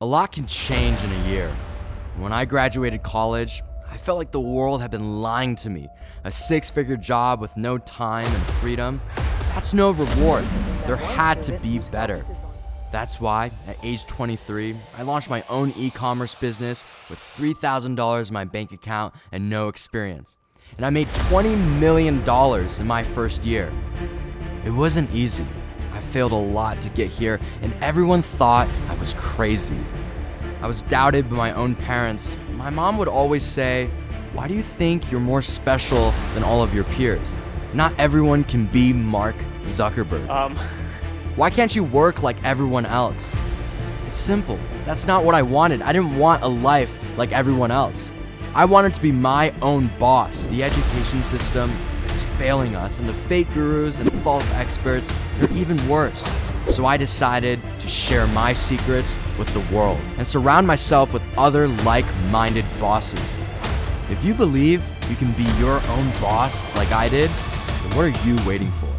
A lot can change in a year. When I graduated college, I felt like the world had been lying to me. A six-figure job with no time and freedom, that's no reward. There had to be better. That's why, at age 23, I launched my own e-commerce business with $3,000 in my bank account and no experience. And I made $20 million in my first year. It wasn't easy. I failed a lot to get here, and everyone thought I was crazy. I was doubted by my own parents. My mom would always say, "Why do you think you're more special than all of your peers? Not everyone can be Mark Zuckerberg. Why can't you work like everyone else?" It's simple. That's not what I wanted. I didn't want a life like everyone else. I wanted to be my own boss. The education system is failing us, and the fake gurus and false experts, they're even worse. So I decided to share my secrets with the world and surround myself with other like-minded bosses. If you believe you can be your own boss like I did, then what are you waiting for?